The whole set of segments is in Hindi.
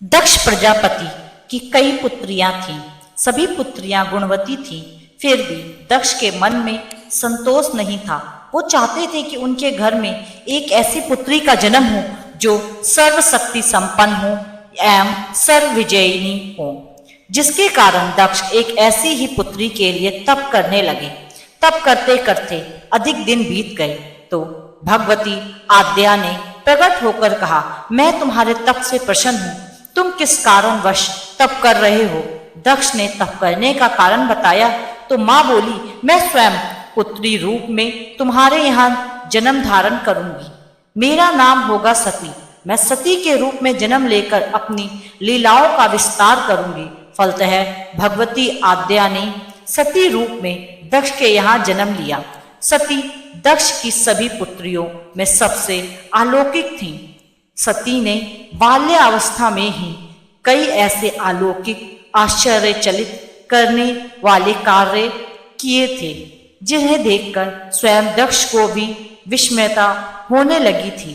दक्ष प्रजापति की कई पुत्रियां थीं। सभी पुत्रियां गुणवती थीं। फिर भी दक्ष के मन में संतोष नहीं था। वो चाहते थे कि उनके घर में एक ऐसी पुत्री का जन्म हो जो सर्वशक्ति संपन्न हो एवं सर्वविजयिनी हो, जिसके कारण दक्ष एक ऐसी ही पुत्री के लिए तप करने लगे। तप करते करते अधिक दिन बीत गए तो भगवती आद्या ने प्रकट होकर कहा, मैं तुम्हारे तप से प्रसन्न हूं। तुम किस कारणवश तप कर रहे हो? दक्ष ने तप करने का कारण बताया तो मां बोली, मैं स्वयं पुत्री रूप में तुम्हारे यहाँ जन्म धारण करूंगी। मेरा नाम होगा सती। मैं सती के रूप में जन्म लेकर अपनी लीलाओं का विस्तार करूंगी। फलतः भगवती आद्या ने सती रूप में दक्ष के यहाँ जन्म लिया। सती दक्ष की सभी पुत्रियों में सबसे अलौकिक थीं। सती ने बाल्यावस्था में ही कई ऐसे अलौकिक आश्चर्यचलित करने वाले कार्य किए थे जिन्हें देखकर स्वयं दक्ष को भी विस्मयता होने लगी थी।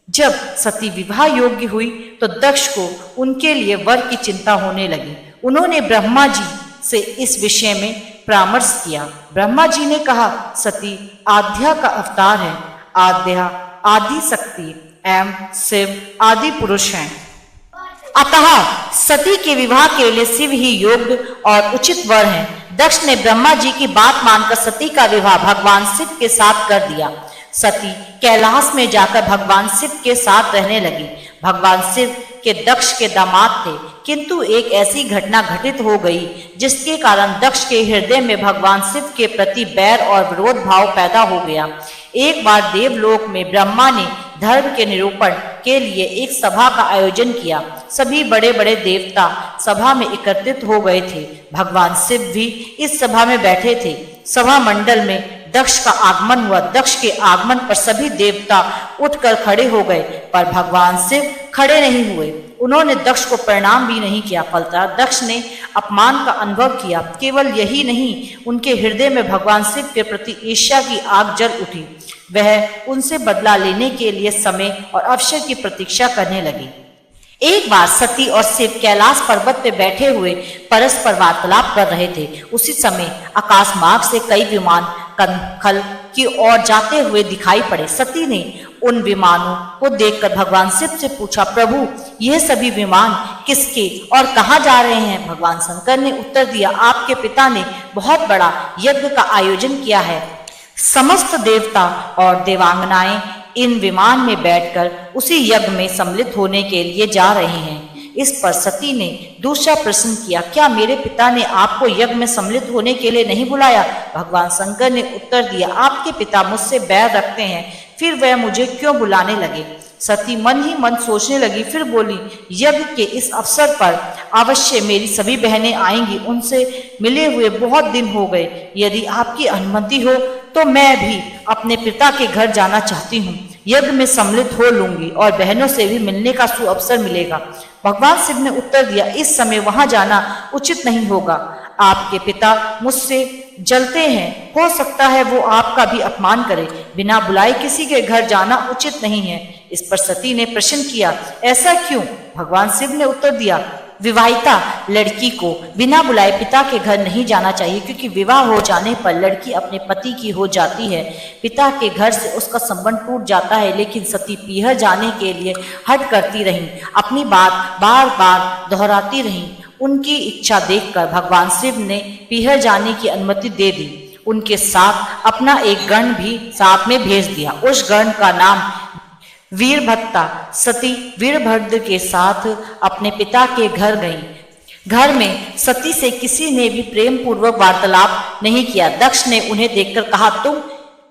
जब सती विवाह योग्य हुई तो दक्ष को उनके लिए वर की चिंता होने लगी। उन्होंने ब्रह्मा जी से इस विषय में परामर्श किया। ब्रह्मा जी ने कहा, सती आद्या का अवतार है। आद्या आदि शक्ति एवं शिव आदि पुरुष हैं। अतः सती के विवाह के लिए शिव ही योग्य और उचित वर हैं। दक्ष ने ब्रह्मा जी की बात मानकर सती का विवाह भगवान शिव के साथ कर दिया। सती कैलाश में जाकर भगवान शिव के साथ रहने लगी। भगवान शिव के दक्ष के दामाद थे, किंतु एक ऐसी घटना घटित हो गई जिसके कारण दक्ष के हृदय में भगवान शिव के प्रति बैर और विरोध भाव पैदा हो गया। एक बार देवलोक में ब्रह्मा ने धर्म के निरूपण के लिए एक सभा का आयोजन किया। सभी बड़े बड़े देवता सभा में एकत्रित हो गए थे। भगवान शिव भी इस सभा में बैठे थे। सभा मंडल में दक्ष का आगमन हुआ। दक्ष के आगमन पर सभी देवता उठकर खड़े हो गए, पर भगवान शिव खड़े नहीं हुए। उन्होंने दक्ष को प्रणाम भी नहीं किया। फलतः दक्ष ने अपमान का अनुभव किया। केवल यही नहीं, उनके हृदय में भगवान शिव के प्रति ईर्ष्या की आग जल उठी। वह उनसे बदला लेने के लिए समय और अवसर की प्रतीक्षा करने लगे। एक बार सती और शिव कैलाश पर्वत पर बैठे हुए परस्पर वार्तालाप कर रहे थे। उसी समय आकाश मार्ग से कई विमान कनखल की ओर जाते हुए दिखाई पड़े। सती ने उन विमानों को देखकर भगवान शिव से पूछा, प्रभु यह सभी विमान किसके और कहाँ जा रहे हैं? भगवान शंकर ने उत्तर दिया, आपके पिता ने बहुत बड़ा यज्ञ का आयोजन किया है। समस्त देवता और देवांगनाएं इन विमान में बैठकर उसी यज्ञ में सम्मिलित होने के लिए जा रहे हैं। इस पर सती ने दूसरा प्रश्न किया, क्या मेरे पिता ने आपको यज्ञ में सम्मिलित होने के लिए नहीं बुलाया? भगवान शंकर ने उत्तर दिया, आपके पिता मुझसे बैर रखते हैं, फिर वह मुझे क्यों बुलाने लगे? सती मन ही मन सोचने लगी, फिर बोली, यज्ञ के इस अवसर पर अवश्य मेरी सभी बहनें आएंगी। उनसे मिले हुए बहुत दिन हो गए। यदि आपकी अनुमति हो तो मैं भी अपने पिता के घर जाना चाहती हूँ। यज्ञ में सम्मिलित हो लूंगी और बहनों से भी मिलने का सुअवसर मिलेगा। भगवान शिव ने उत्तर दिया, इस समय वहां जाना उचित नहीं होगा। आपके पिता मुझसे जलते हैं, हो सकता है वो आपका भी अपमान करे। बिना बुलाए किसी के घर जाना उचित नहीं है। इस पर सती ने प्रश्न किया, ऐसा क्यों? भगवान शिव ने उत्तर दिया, विवाहिता लड़की को बिना बुलाए पिता के घर नहीं जाना चाहिए, क्योंकि विवाह हो जाने पर लड़की अपने पति की हो जाती है। पिता के घर से उसका संबंध टूट जाता है। लेकिन सती पीहर जाने के लिए हट करती रहीं, अपनी बात बार बार दोहराती रहीं। उनकी इच्छा देखकर भगवान शिव ने पीहर जाने की अनुमति दे दी। उनके साथ अपना एक गण भी साथ में भेज दिया। उस गण का नाम वीरभद्रा। सती वीरभद्र के साथ अपने पिता के घर गईं। घर में सती से किसी ने भी प्रेम पूर्वक वार्तालाप नहीं किया। दक्ष ने उन्हें देखकर कहा, तुम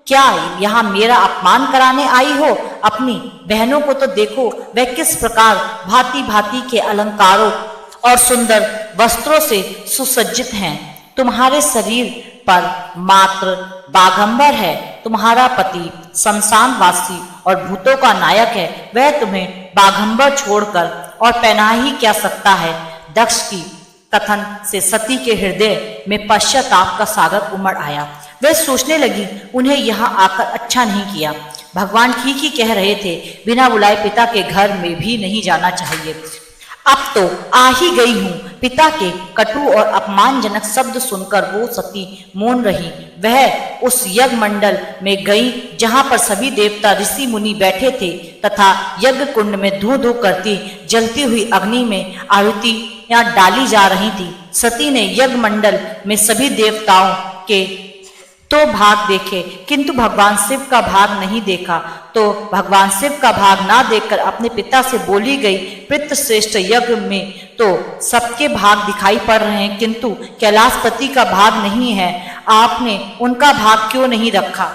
क्या यहाँ मेरा अपमान कराने आई हो? अपनी बहनों को तो देखो, वह किस प्रकार भांति भांति के अलंकारों और सुंदर वस्त्रों से सुसज्जित हैं। तुम्हारे शरीर पर मात्र बाघंबर है। तुम्हारा पति शमशानवासी और भूतों का नायक है। वह तुम्हें बाघंबर छोड़कर और पहना ही क्या सकता है? दक्ष की कथन से सती के हृदय में पश्चाताप का सागर उमड़ आया। वह सोचने लगी, उन्हें यहाँ आकर अच्छा नहीं किया। भगवान ठीक ही कह रहे थे, बिना बुलाए पिता के घर में भी नहीं जाना चाहिए। अब तो आ ही गई हूं। पिता के कटु और अपमानजनक शब्द सुनकर वो सती मौन रही। वह उस यज्ञ मंडल में गई जहां पर सभी देवता ऋषि मुनि बैठे थे तथा यज्ञ कुंड में धू धू करती जलती हुई अग्नि में आहुतियां डाली जा रही थी। सती ने यज्ञ मंडल में सभी देवताओं के तो भाग देखे किंतु भगवान शिव का भाग नहीं देखा। तो भगवान शिव का भाग ना देखकर अपने पिता से बोली गई, पितृ श्रेष्ठ यज्ञ में तो सबके भाग दिखाई पड़ रहे हैं किंतु कैलाशपति का भाग नहीं है, आपने उनका भाग क्यों नहीं रखा?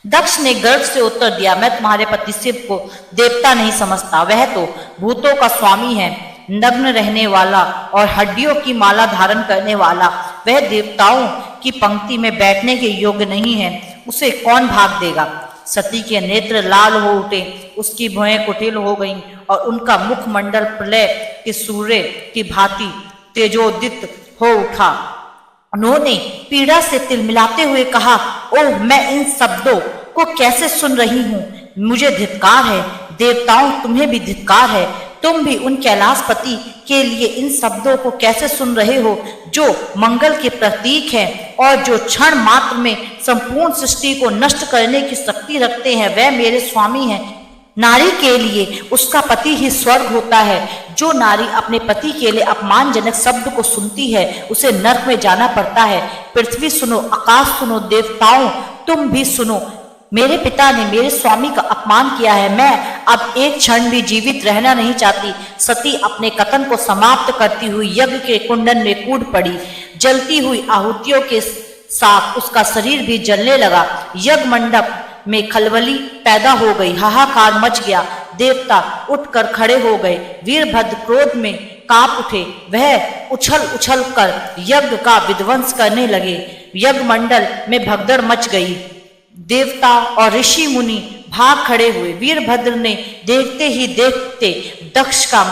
दक्ष ने गर्व से उत्तर दिया, मैं तुम्हारे पति शिव को देवता नहीं समझता, वह तो भूतों का स्वामी है, नग्न रहने वाला और हड्डियों की माला धारण करने वाला। वह देवताओं की पंक्ति में बैठने के योग्य नहीं है, उसे कौन भाग देगा? सती के नेत्र लाल हो उठे, उसकी भौहें कुटिल हो गईं और उनका मुखमंडल प्रलय के सूर्य की भांति तेजोदित हो उठा। उन्होंने पीड़ा से तिलमिलाते हुए कहा, ओह, मैं इन शब्दों को कैसे सुन रही हूँ? मुझे धिक्कार है, देवताओं तुम्हें भी धिक्कार है। तुम भी उन कैलाशपति के लिए इन शब्दों को कैसे सुन रहे हो जो मंगल के प्रतीक हैं और जो क्षण मात्र में संपूर्ण सृष्टि को नष्ट करने की शक्ति रखते हैं। वह मेरे स्वामी हैं। नारी के लिए उसका पति ही स्वर्ग होता है। जो नारी अपने पति के लिए अपमानजनक शब्द को सुनती है उसे नरक में जाना पड़ता है। पृथ्वी सुनो, आकाश सुनो, देवताओं तुम भी सुनो, मेरे पिता ने मेरे स्वामी का अपमान किया है। मैं अब एक क्षण भी जीवित रहना नहीं चाहती। सती अपने कथन को समाप्त करती हुई यज्ञ के कुंडन में कूद पड़ी। जलती हुई आहुतियों के साथ उसका शरीर भी जलने लगा। यज्ञ मंडप में खलबली पैदा हो गई, हाहाकार मच गया। देवता उठकर खड़े हो गए। वीरभद्र क्रोध में कांप उठे। वह उछल उछल कर यज्ञ का विध्वंस करने लगे। यज्ञ मंडल में भगदड़ मच गई। देवता और ऋषि मुनि भाग खड़े हुए। वीरभद्र ने देखते ही देखते दक्ष का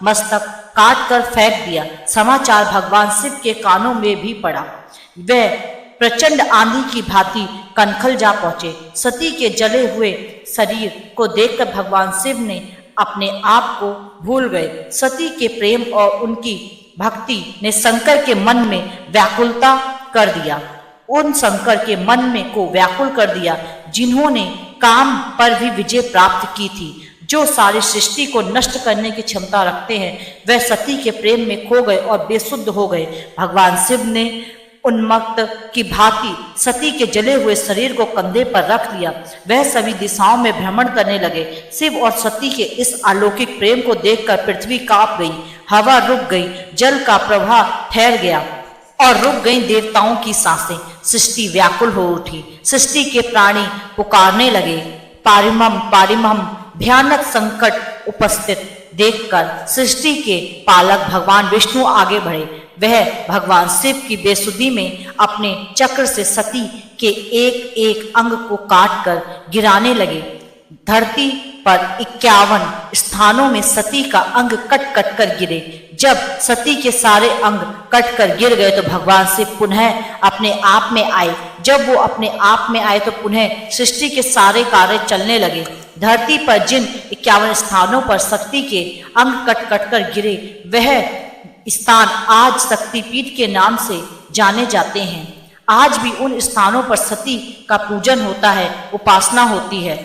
मस्तक काट कर फेंक दिया। समाचार भगवान शिव के कानों में भी पड़ा। वह प्रचंड आंधी की भांति कनखल जा पहुंचे। सती के जले हुए शरीर को देखकर भगवान शिव ने अपने आप को भूल गए। सती के प्रेम और उनकी भक्ति ने शंकर के मन में व्याकुलता कर दिया। उन शंकर के मन में को व्याकुल कर दिया जिन्होंने काम पर भी विजय प्राप्त की थी, जो सारी सृष्टि को नष्ट करने की क्षमता रखते हैं। वह सती के प्रेम में खो गए और बेसुध हो गए। भगवान शिव ने उन्मत्त की भांति सती के जले हुए शरीर को कंधे पर रख लिया। वह सभी दिशाओं में भ्रमण करने लगे। शिव और सती के इस अलौकिक प्रेम को देखकर पृथ्वी कांप गई, हवा रुक गई, जल का प्रवाह ठहर गया और रुक गई देवताओं की सांसें। सृष्टि व्याकुल हो उठी। सृष्टि के प्राणी पुकारने लगे, पारिमम पारिमम। भयानक संकट उपस्थित देखकर सृष्टि के पालक भगवान विष्णु आगे बढ़े। वह भगवान शिव की बेसुधी में अपने चक्र से सती के एक एक अंग को काट कर गिराने लगे। धरती पर 51 स्थानों में सती का अंग कट कट कर गिरे। जब सती के सारे अंग कट कर गिर गए तो भगवान शिव पुनः अपने आप में आए। जब वो अपने आप में आए तो पुनः सृष्टि के सारे कार्य चलने लगे। धरती पर जिन 51 स्थानों पर सती के अंग कट कट कर गिरे वह स्थान आज शक्तिपीठ के नाम से जाने जाते हैं। आज भी उन स्थानों पर सती का पूजन होता है, उपासना होती है।